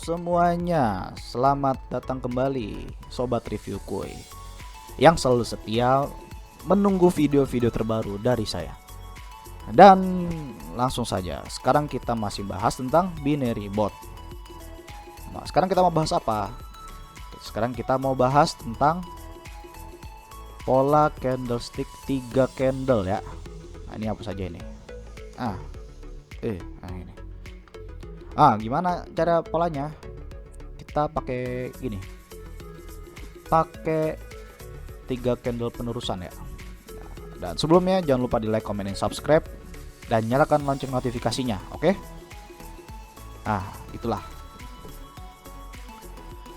semuanya, selamat datang kembali Sobat Review Kuy yang selalu setia menunggu video-video terbaru dari saya. Dan langsung saja, sekarang kita masih bahas tentang binary bot. Nah, sekarang kita mau bahas apa? Sekarang kita mau bahas tentang pola candlestick 3 candle ya. Nah, ini apa saja ini? Ini. Gimana cara polanya? Kita pakai gini. Pakai 3 candle penerusan ya. Dan sebelumnya jangan lupa di like, comment, dan subscribe dan nyalakan lonceng notifikasinya, oke? Itulah.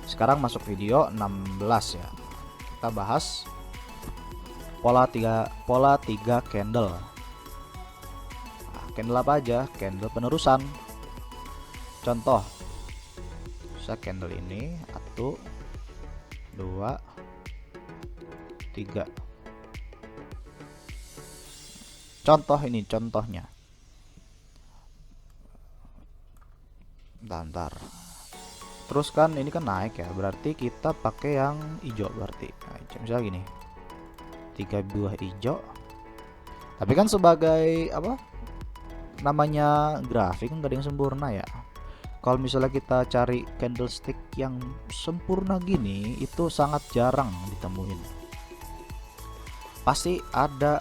Sekarang masuk video 16 ya. Kita bahas pola 3 candle. Candle apa aja? Candle penerusan. Contoh, bisa candle ini 1, 2, 3. Contoh ini contohnya. Bentar. Terus kan ini kan naik ya, berarti kita pakai yang hijau berarti. Nah, misalnya gini. 3 buah hijau. Tapi kan sebagai apa? Namanya grafik nggak ada yang sempurna ya. Kalau misalnya kita cari candlestick yang sempurna gini, itu sangat jarang ditemuin. Pasti ada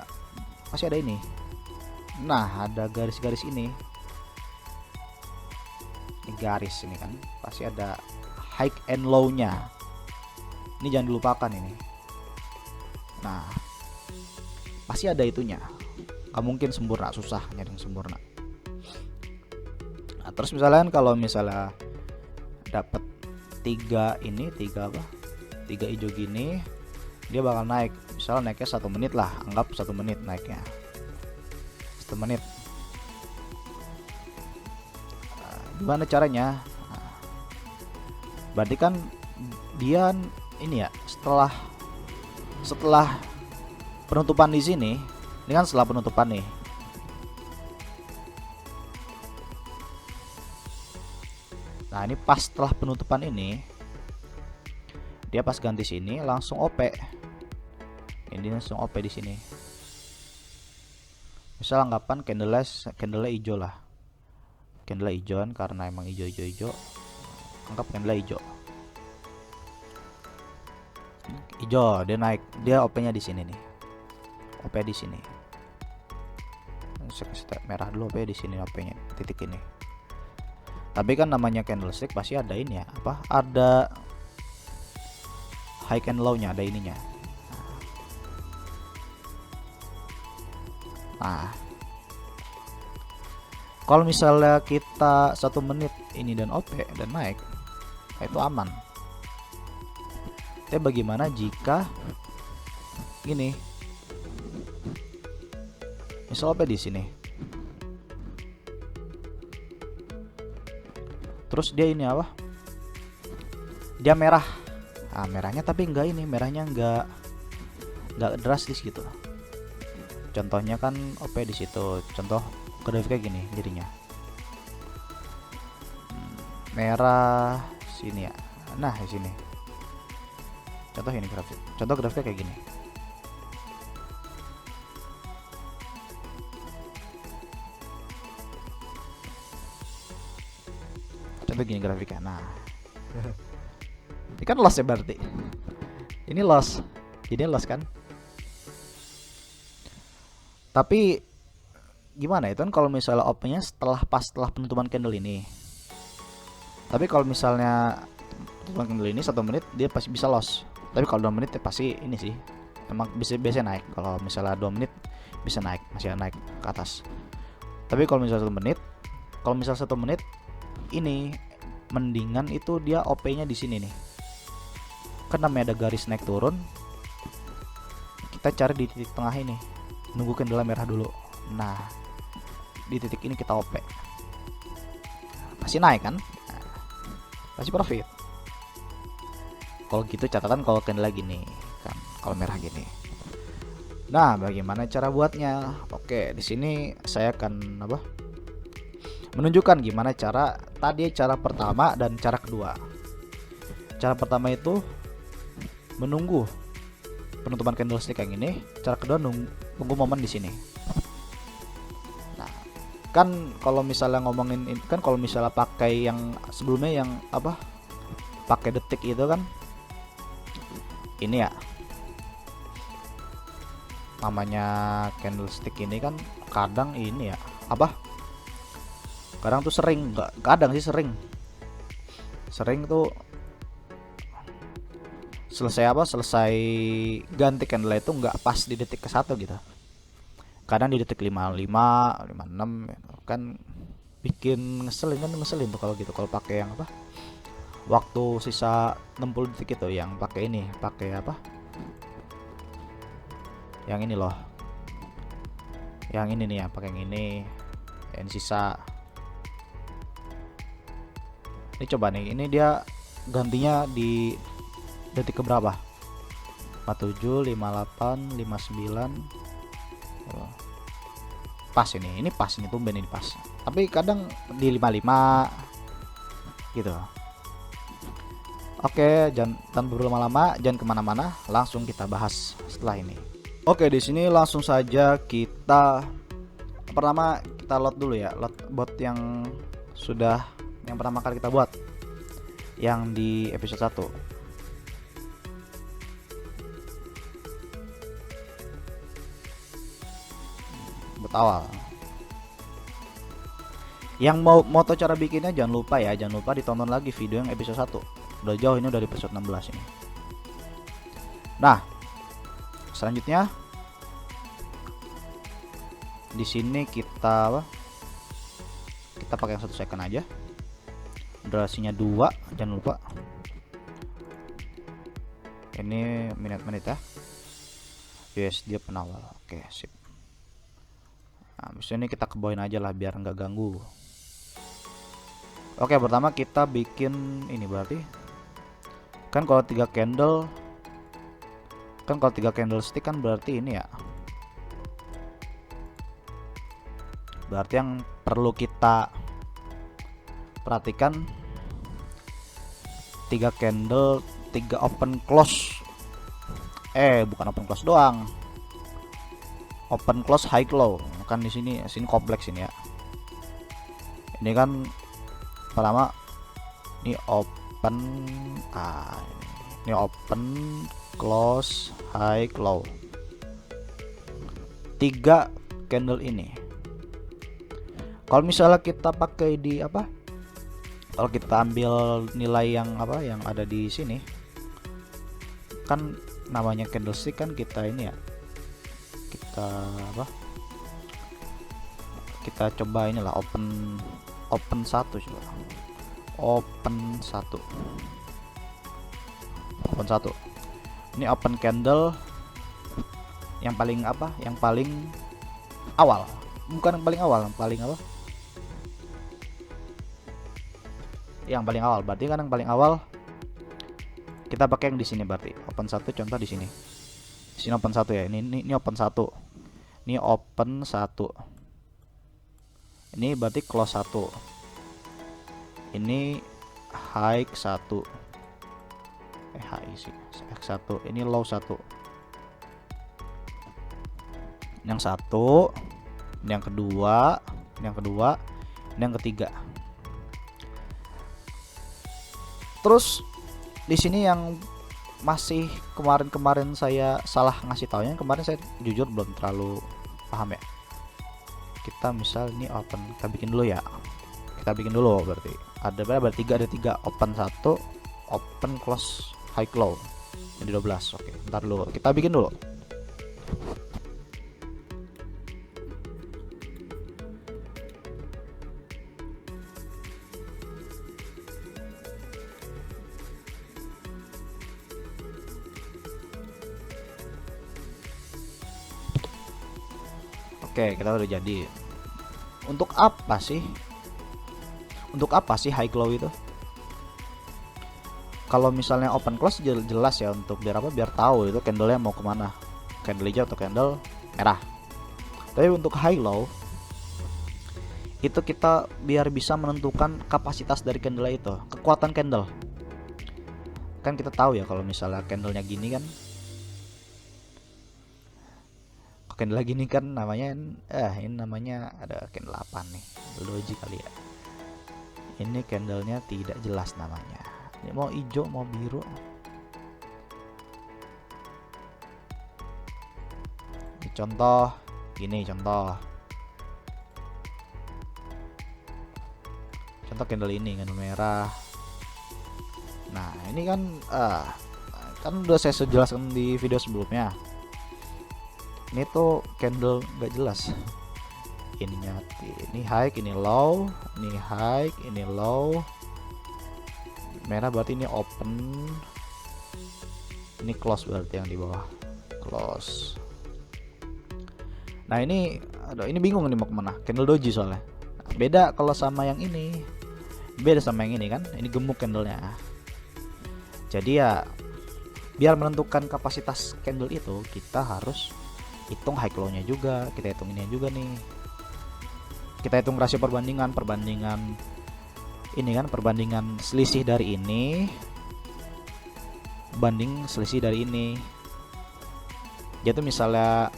ini. Nah, ada garis-garis ini. Ini garis ini kan, pasti ada high and low-nya. Ini jangan dilupakan ini. Nah, pasti ada itunya. Gak mungkin sempurna, susah nyari yang sempurna. Nah, terus misalnya kalau misalnya dapat 3 hijau gini, dia bakal naik. Misalnya naiknya 1 menit lah, anggap 1 menit naiknya 1 menit. Gimana caranya? Berarti kan dia ini ya, setelah penutupan di sini, ini kan setelah penutupan nih. Nah, ini pas setelah penutupan ini, dia pas ganti sini langsung OP. Ini langsung OP di sini. Misal anggapan candle hijau lah. Candle hijauan karena emang hijau. Anggap candle hijau. Hijau dia naik, dia OP-nya di sini nih. OP di sini. Step merah dulu, OP di sini OP-nya titik ini. Tapi kan namanya candlestick pasti ada ini ya, apa? Ada high and low-nya, ada ininya. Nah, kalau misalnya kita 1 menit ini dan OP dan naik, itu aman. Tapi bagaimana jika gini? Misal OP di sini. Terus dia ini apa? Dia merah. Nah, merahnya tapi enggak ini, merahnya enggak drastis gitu. Contohnya kan OP di situ. Contoh grafiknya gini jadinya. Merah sini ya. Nah, di sini. Contoh ini grafik. Contoh grafiknya kayak gini. Contoh gini grafiknya. Nah. Ini kan loss ya berarti. Ini loss. Jadi loss kan? Tapi gimana itu kan kalau misalnya OP-nya setelah penutupan candle ini. Tapi kalau misalnya penutupan candle ini 1 menit dia pasti bisa loss. Tapi kalau 2 menit ya pasti ini sih. Emang biasa naik. Kalau misalnya 2 menit bisa naik, masih naik ke atas. Tapi kalau misalnya 1 menit, ini mendingan itu dia OP-nya di sini nih. Kan namanya ada garis naik turun. Kita cari di titik tengah ini. Nunggu candle merah dulu. Nah, di titik ini kita OP. Pasti naik kan? Nah, pasti profit. Kalau gitu catatan kalau candle gini kan, kalau merah gini. Nah, bagaimana cara buatnya? Oke, di sini saya akan menunjukkan gimana cara tadi cara pertama dan cara kedua. Cara pertama itu menunggu penutupan candlestick yang ini. Cara kedua tunggu momen di sini. Nah, kan kalau misalnya ngomongin kan kalau misalnya pakai yang sebelumnya yang apa? Pakai detik itu kan ini ya. Namanya candlestick ini kan kadang ini ya, apa? Kadang tuh sering, enggak kadang sih sering. Sering tuh selesai ganti candle itu nggak pas di detik ke satu gitu, kadang di detik 55 56 gitu. Kan bikin ngeselin tuh kalau gitu, kalau pakai yang apa waktu sisa 60 detik itu, yang pakai ini, pakai apa yang ini loh, yang ini nih ya, pakai yang ini sisa ini. Coba nih, ini dia gantinya di detik keberapa? 47, 58, 59. Oh, pas ini pas, ini tumben ini pas. Tapi kadang di 55 gitu. Oke, jangan tanpa berlama-lama, jangan kemana-mana, langsung kita bahas setelah ini. Oke, di sini langsung saja kita pertama kita load dulu ya, load bot yang sudah yang pertama kali kita buat yang di episode 1. Awal. Yang mau tahu cara bikinnya jangan lupa ditonton lagi video yang episode 1. Udah jauh, ini udah di episode 16 ini. Nah, selanjutnya di sini kita pakai yang 1 second aja. Durasinya 2, jangan lupa. Ini menit-menit ya. USD penawar. Oke, sip. Nah, ini kita kebawain aja lah biar nggak ganggu. Oke, pertama kita bikin ini, berarti kan kalau 3 candlestick kan berarti ini ya. Berarti yang perlu kita perhatikan 3 candle, 3 open close. Bukan open close doang. Open close high low. Kan di sini kompleks ini ya. Ini kan pertama ini open ini open close high low. 3 candle ini. Kalau misalnya kita pakai di apa? Kalau kita ambil nilai yang apa yang ada di sini, kan namanya candlestick kan kita ini ya. Kita apa? Kita coba inilah open 1 coba. Open 1. Ini open candle yang paling apa? Yang paling awal. Bukan yang paling awal, yang paling apa? Yang paling awal. Berarti kan yang paling awal kita pakai yang di sini, berarti open 1 contoh di sini. Di sini open 1 ya. Ini open 1. Ini open 1. Ini berarti close 1. Ini high 1. High sih. X1. Ini low 1. Yang 1. Ini yang kedua. Ini yang kedua. Ini yang ketiga. Terus di sini yang masih kemarin saya salah ngasih taunya, kemarin saya jujur belum terlalu paham ya. Kita misal ini open, kita bikin dulu ya. Kita bikin dulu, berarti ada berapa? Ada 3 open 1, open close high low. Jadi 12. Oke, bentar dulu. Kita bikin dulu. Oke, kita udah jadi. Untuk apa sih high low itu? Kalau misalnya open close jelas ya, untuk biar apa? Biar tahu itu candlenya mau kemana, candle hijau atau candle merah. Tapi untuk high low Itu kita biar bisa menentukan kapasitas dari candle itu, kekuatan candle. Kan kita tahu ya kalau misalnya candlenya gini kan, candle gini kan namanya ini namanya ada candle apa nih, doji kali ya. Ini candlenya tidak jelas namanya, ini mau hijau mau biru. Ini contoh gini, contoh candle ini kan merah. Nah ini kan kan udah saya jelaskan di video sebelumnya, ini tuh candle nggak jelas ininya, ini high ini low, ini high ini low, merah berarti ini open, ini close berarti yang di bawah close. Nah ini aduh, ini bingung nih mau kemana, candle doji soalnya beda kalau sama yang ini, beda sama yang ini kan, ini gemuk candlenya. Jadi ya biar menentukan kapasitas candle itu kita harus hitung high low nya juga, kita hitung ini juga nih, kita hitung rasio perbandingan ini kan, perbandingan selisih dari ini banding selisih dari ini. Jadi misalnya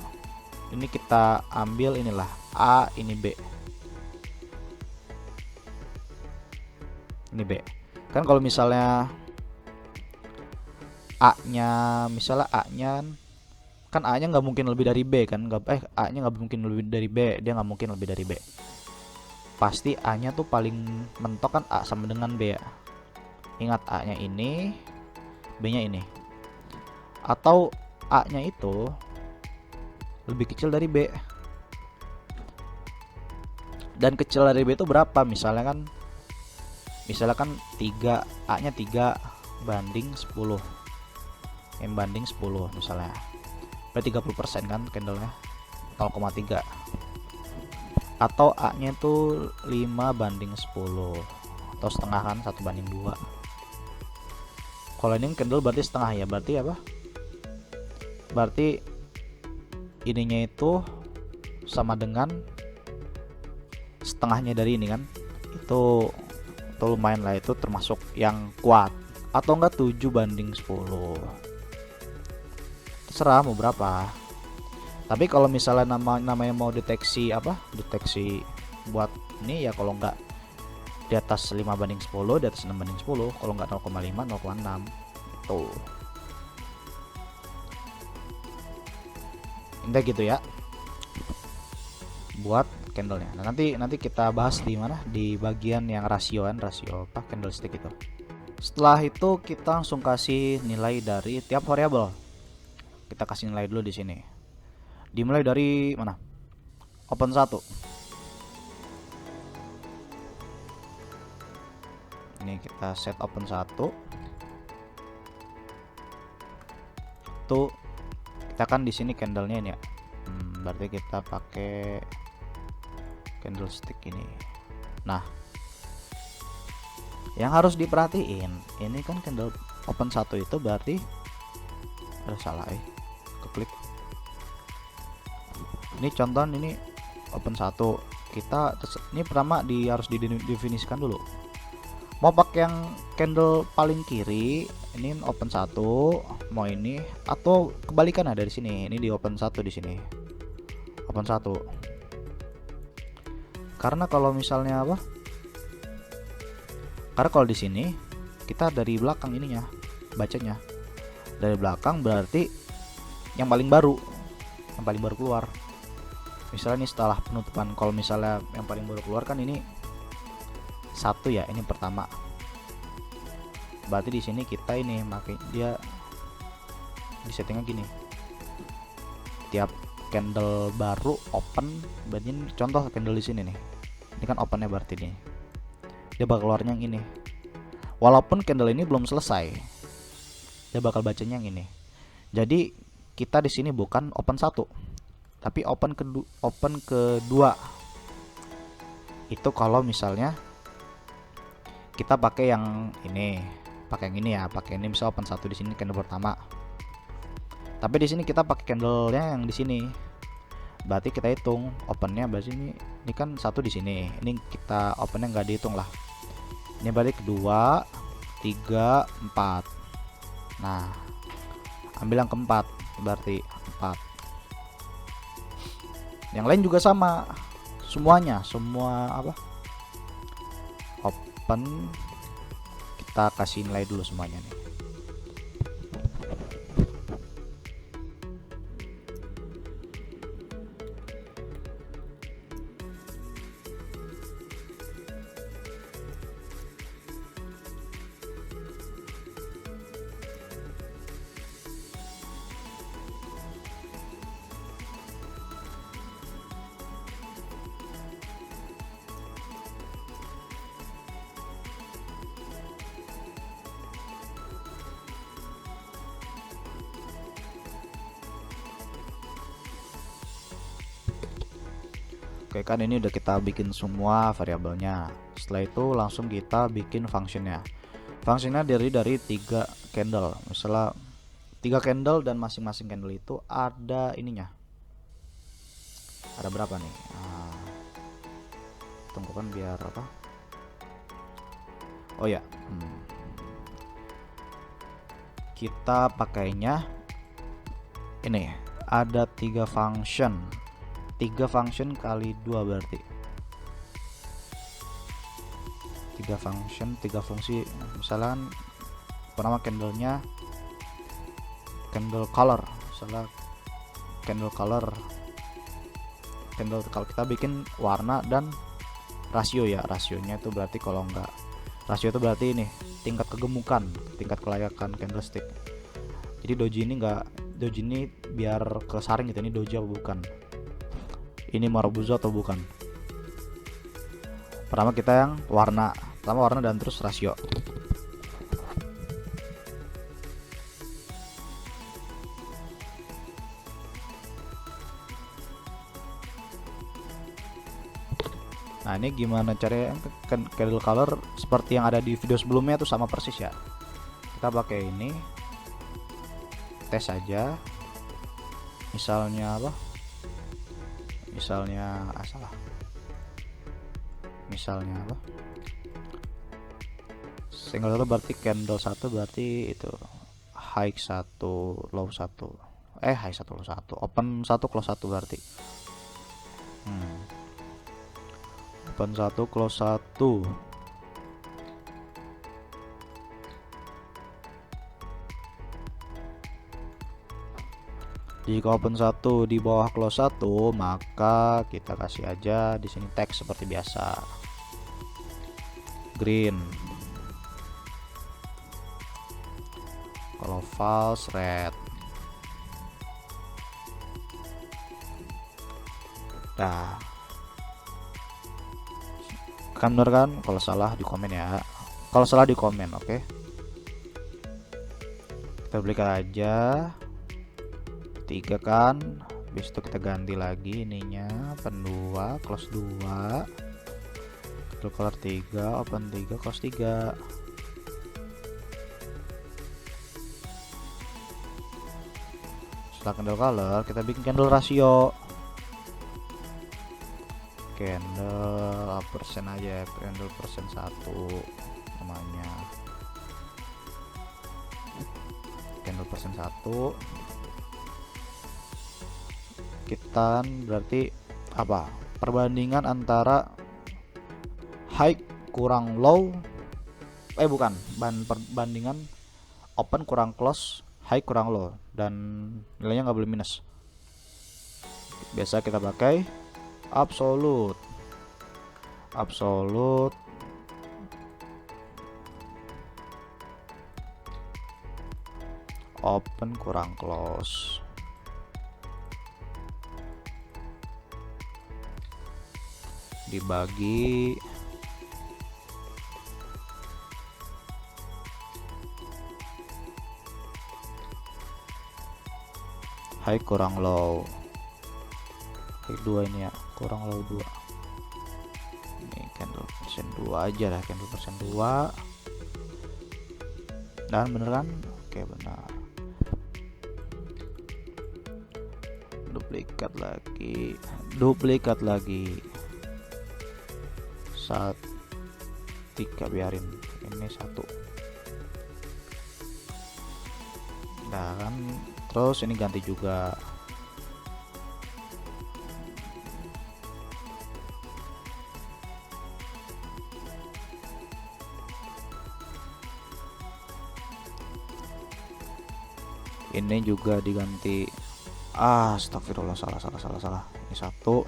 ini kita ambil inilah A, ini B, ini B kan. Kalau misalnya A nya misalnya A nya kan A nya nggak mungkin lebih dari B kan, A nya nggak mungkin lebih dari B, dia nggak mungkin lebih dari B, pasti A nya tuh paling mentok kan A sama dengan B ya. Ingat A nya ini, B nya ini, atau A nya itu lebih kecil dari B. Dan kecil dari B itu berapa? Misalnya kan 3, A nya 3 banding 10, M banding 10 misalnya, berarti 30% kan candlenya 0,3. Atau A nya itu 5 banding 10 atau setengah kan, 1 banding 2. Kalau ini candle berarti setengah ya, berarti apa, berarti ininya itu sama dengan setengahnya dari ini kan, itu lumayan lah, itu termasuk yang kuat. Atau enggak 7 banding 10, terserah mau berapa. Tapi kalau misalnya namanya mau deteksi buat ini ya, kalau enggak di atas 5 banding 10, di atas 6 banding 10, kalau enggak 0,5 0,6 itu. Indah gitu ya buat candlenya. Nah, nanti kita bahas di mana, di bagian yang rasio apa, candlestick itu. Setelah itu kita langsung kasih nilai dari tiap variabel. Kita kasih nilai dulu di sini. Dimulai dari mana? Open 1. Ini kita set open 1. Tuh kita kan di sini candlenya ini ya. Berarti kita pakai candlestick ini. Nah, yang harus diperhatiin ini kan candle open 1 itu berarti salah keklik. Ini contoh ini open 1, kita ini pertama harus didefinisikan dulu. Mau pakai yang candle paling kiri ini open 1, mau ini, atau kebalikan dari sini, ini di open 1 di sini. Open 1. Karena kalau misalnya apa? Karena kalau di sini kita dari belakang ininya bacanya. Dari belakang berarti yang paling baru keluar. Misalnya ini setelah penutupan, kalau misalnya yang paling baru keluar kan ini 1 ya, ini pertama. Berarti di sini kita ini pakai dia di settingnya gini. Tiap candle baru open, berarti contoh candle di sini nih. Ini kan opennya berarti nih. Dia bakal keluarnya yang ini. Walaupun candle ini belum selesai, dia bakal bacanya yang ini. Jadi kita di sini bukan open 1, tapi open kedua. Itu kalau misalnya kita pakai yang ini, ya, pakai ini misal open 1 di sini candle pertama. Tapi di sini kita pakai candlenya yang di sini. berarti kita hitung opennya. Berarti ini kan satu di sini, ini kita opennya nggak dihitung lah. Ini berarti kedua, 3, 4. Nah, ambil yang keempat, berarti 4. Yang lain juga sama, semuanya, semua apa open kita kasih nilai dulu semuanya nih. Oke kan, ini udah kita bikin semua variabelnya. Setelah itu langsung kita bikin functionnya. Functionnya dari 3 candle. Misalnya 3 candle dan masing-masing candle itu ada ininya. Ada berapa nih? Nah, tunggu kan biar apa? Oh ya, kita pakainya ini. Ada 3 function. 3 function kali 2 berarti 3 function, 3 fungsi. Misalkan pertama candlenya candle color, misalnya candle color, kalau kita bikin warna dan rasio ya, rasionya itu berarti kalau enggak, rasio itu berarti ini tingkat kegemukan, tingkat kelayakan candlestick. Jadi doji ini biar kesaring gitu, ini doji apa bukan, ini Marubozu atau bukan. Pertama kita yang warna, dan terus rasio. Nah ini gimana caranya candle color seperti yang ada di video sebelumnya tuh sama persis ya. Kita pakai ini, tes aja. Misalnya apa? Misalnya apa? Single satu berarti candle 1 berarti itu high 1 low 1. High 1 low 1, open 1 close 1 berarti. Open 1 close 1. Jika open 1 di bawah close 1, maka kita kasih aja di sini teks seperti biasa. Green. Kalau false, red. Nah, kan bener kan? Kalau salah di komen ya. Kalau salah di komen, oke? Kita balik aja 3 kan, habis itu kita ganti lagi ininya, open 2 close 2, color 3 open 3 close 3. Setelah candle color kita bikin candle rasio, candle persen aja, candle persen 1 namanya, candle persen 1. Kita berarti apa, perbandingan antara high kurang low, bukan, perbandingan open kurang close, high kurang low, dan nilainya nggak boleh minus. Biasa kita pakai absolute open kurang close dibagi high kurang low, high 2 ini ya, kurang low 2. Ini candle persen 2 aja lah, candle persen 2. Dan bener kan? Oke benar. duplikat lagi. 3 biarin ini 1. Nah kan, terus ini ganti juga. Ini juga diganti. Astagfirullah, salah. Ini 1.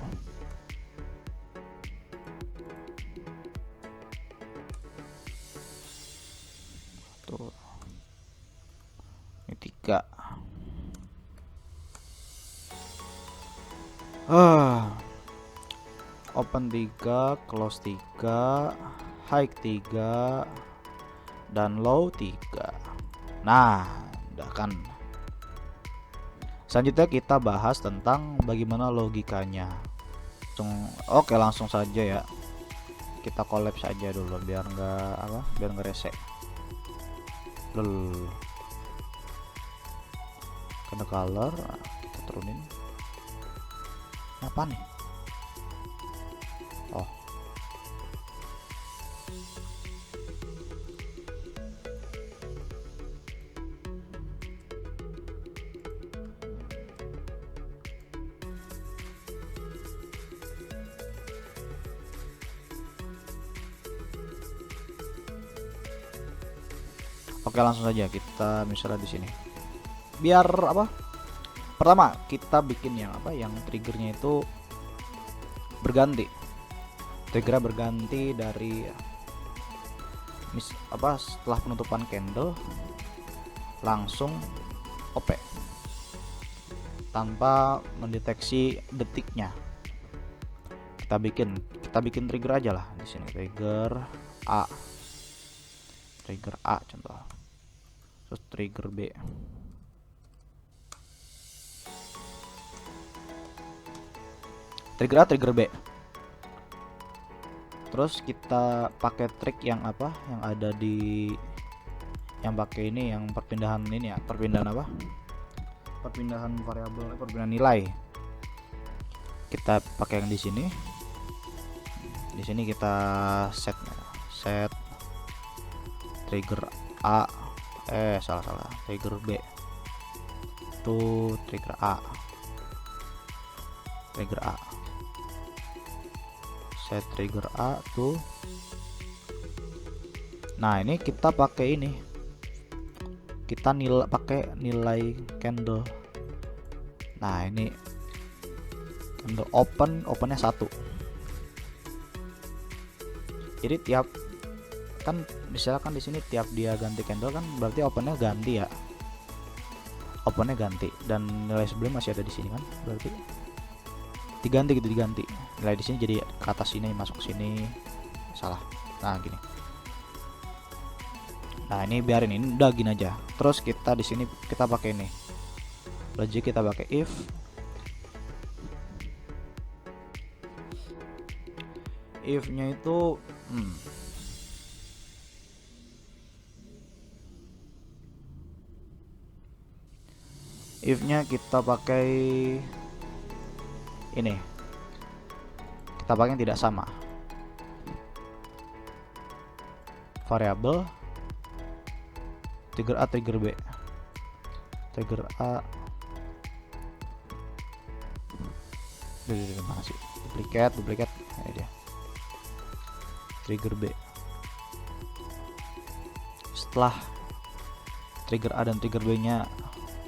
Tuh. Ini 3. Open 3, close 3, high 3, dan low 3. Nah, udah kan. Selanjutnya kita bahas tentang bagaimana logikanya. Oke, langsung saja ya. Kita collab saja dulu biar nggak rese. Kena color, kita turunin. Apa nih? Oke, langsung saja kita misalnya di sini. Biar apa? Pertama kita bikin yang triggernya itu berganti. Trigger berganti dari setelah penutupan candle langsung OP tanpa mendeteksi detiknya. Kita bikin trigger aja lah di sini. Trigger A contoh. Terus trigger B. Trigger A, trigger B. Terus kita pakai trik yang ada di yang pakai ini, yang perpindahan ini ya, perpindahan variabel, perpindahan nilai. Kita pakai yang di sini. Di sini kita set trigger A, salah, trigger B. Tuh trigger A. Set trigger A tuh. Nah, ini kita pakai ini. Kita pakai nilai candle. Nah, ini candle opennya 1. Jadi misalkan di sini tiap dia ganti candle kan berarti opennya ganti ya. Opennya ganti dan nilai sebelum masih ada di sini kan, berarti diganti. Nilai di sini jadi ke atas sini, masuk sini. Salah. Nah, gini. Nah, ini biarin, ini udah gini aja. Terus kita di sini kita pakai ini. Logic kita pakai if-nya itu if-nya kita pakai ini. Kita pakai yang tidak sama. Variabel trigger A, trigger B. Trigger A. Mana sih? Duplikat. Ini dia. Trigger B. Setelah trigger A dan trigger B-nya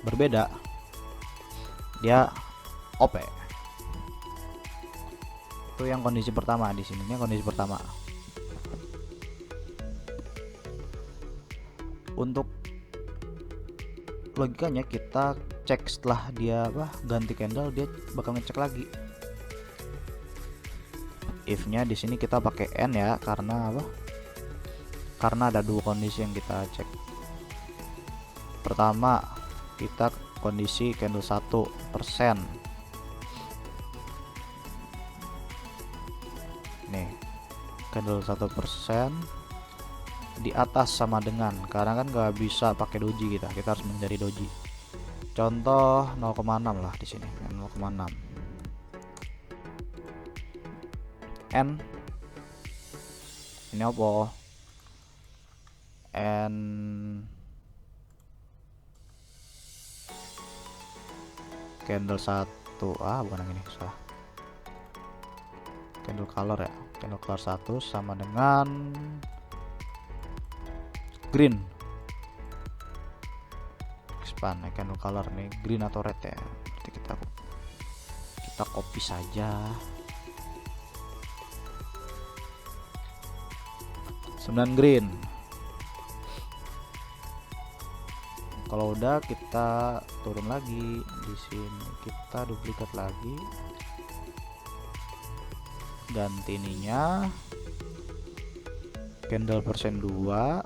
berbeda, dia OP. Itu yang kondisi pertama di sini. Ini kondisi pertama. Untuk logikanya kita cek setelah dia ganti candle, dia bakal ngecek lagi. If-nya di sini kita pakai N ya, karena karena ada 2 kondisi yang kita cek. Pertama, kita kondisi candle 1%. Nih, candle 1% di atas sama dengan, karena kan nggak bisa pakai doji, kita harus mencari doji. contoh 0,6 lah di sini, 0,6. N ini apa? N candle 1, bukan yang ini, salah. Candle color ya, candle color 1 sama dengan green. Expand ya, candle color nih green atau red ya. Berarti kita copy saja. 9 green. Kalau udah kita turun lagi di sini, kita duplikat lagi, ganti ininya candle persen 2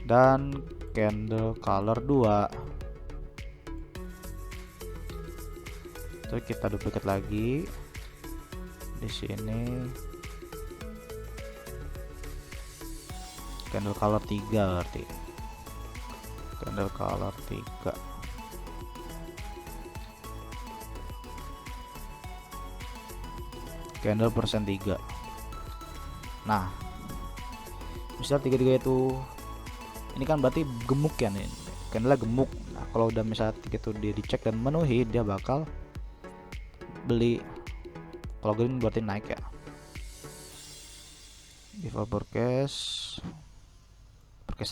dan candle color 2. Terus kita duplikat lagi di sini candle color 3, berarti candle color 3. Candle persen 3. Nah, misal 3 itu ini kan berarti gemuk ya nih, candle gemuk. Nah, kalau udah misalnya 3 itu dia dicek dan memenuhi, dia bakal beli. Kalau green berarti naik ya. Before forecast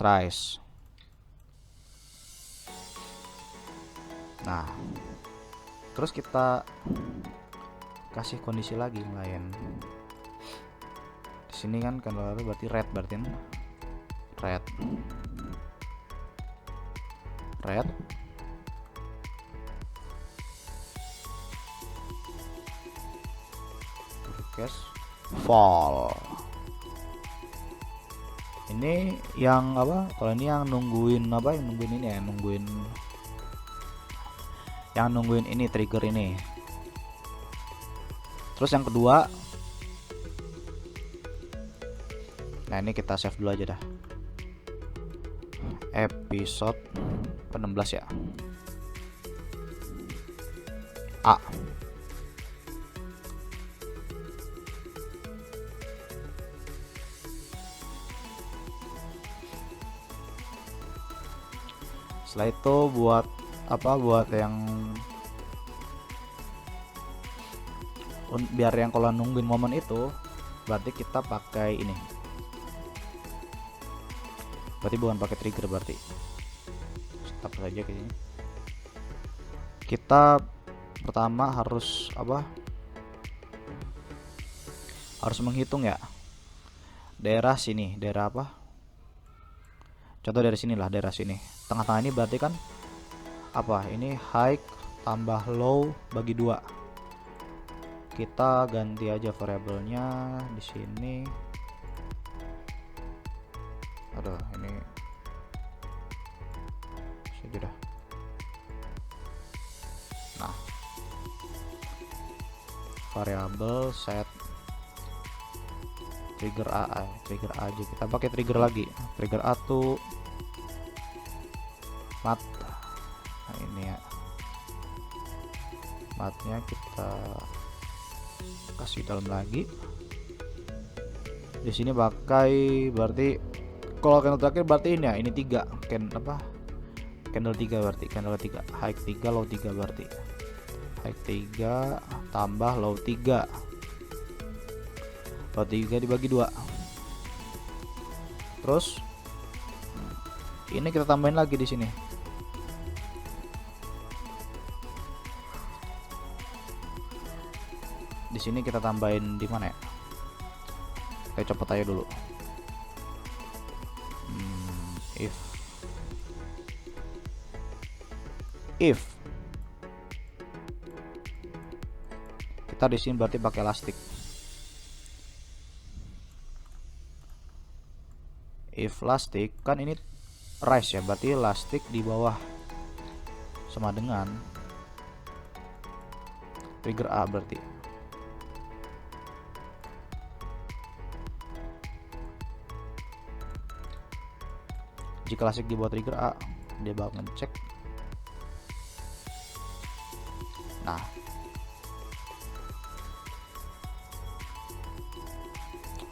rise. Nah, terus kita kasih kondisi lagi lain. Di sini kan candle berarti red, red. Forecast fall. Ini yang apa? Kalau ini yang nungguin apa? Yang nungguin ini ya, nungguin ini trigger ini. Terus yang kedua, nah ini kita save dulu aja dah. Episode ke-16 ya. A. Setelah itu buat apa? Buat yang biar yang kalau nungguin momen itu, berarti kita pakai ini. Berarti bukan pakai trigger, berarti stop saja kayak gini. Kita pertama harus apa? Harus menghitung ya. Daerah sini, daerah apa? Contoh dari sinilah, daerah sini. Tengah-tengah ini berarti kan apa? Ini high tambah low bagi 2. Kita ganti aja variabelnya di sini. Aduh, ini saja dah. Nah, variabel set trigger A aja. Kita pakai trigger lagi. Trigger A tuh mat. Nah, ini ya. Matnya kita kasih dalam lagi. Di sini pakai berarti kalau candle terakhir berarti ini ya, ini 3 candle 3 berarti candle 3 high 3 low 3 berarti high 3 tambah low 3 dibagi 2. Terus ini kita tambahin lagi di sini. Di sini kita tambahin di mana ya? Kita copot aja dulu. If kita di sini berarti pakai elastic. If elastic kan ini rise ya, berarti elastic di bawah sama dengan trigger A berarti. Jika elastic di bawah trigger A, dia bakal ngecek Nah,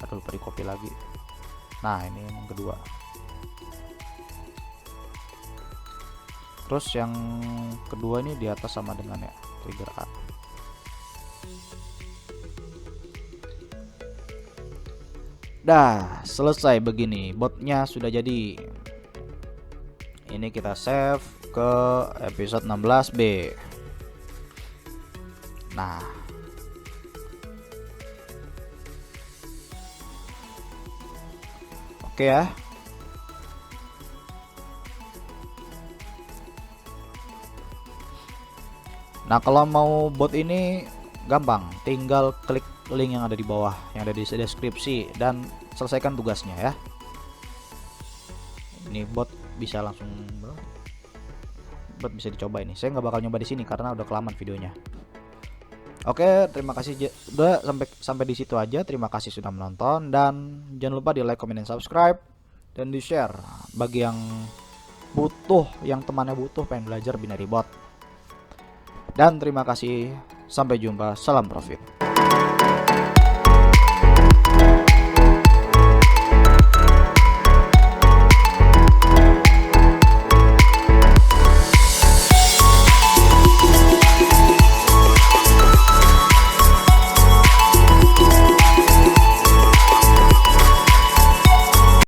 aduh, lupa di copy lagi. Nah, ini yang kedua. Terus yang kedua ini di atas sama dengan ya, trigger A. Dah selesai begini, botnya sudah jadi. Ini kita save ke episode 16B. Nah, oke ya. Nah, kalau mau bot ini gampang, tinggal klik link yang ada di bawah, yang ada di deskripsi, dan selesaikan tugasnya ya. Ini bot bisa langsung, bot bisa dicoba ini. Saya nggak bakal nyoba di sini karena udah kelamaan videonya. Oke, terima kasih udah sampai di situ aja. Terima kasih sudah menonton, dan jangan lupa di like, comment, dan subscribe, dan di share bagi yang butuh, yang temannya butuh pengen belajar binary bot. Dan terima kasih, sampai jumpa, salam profit.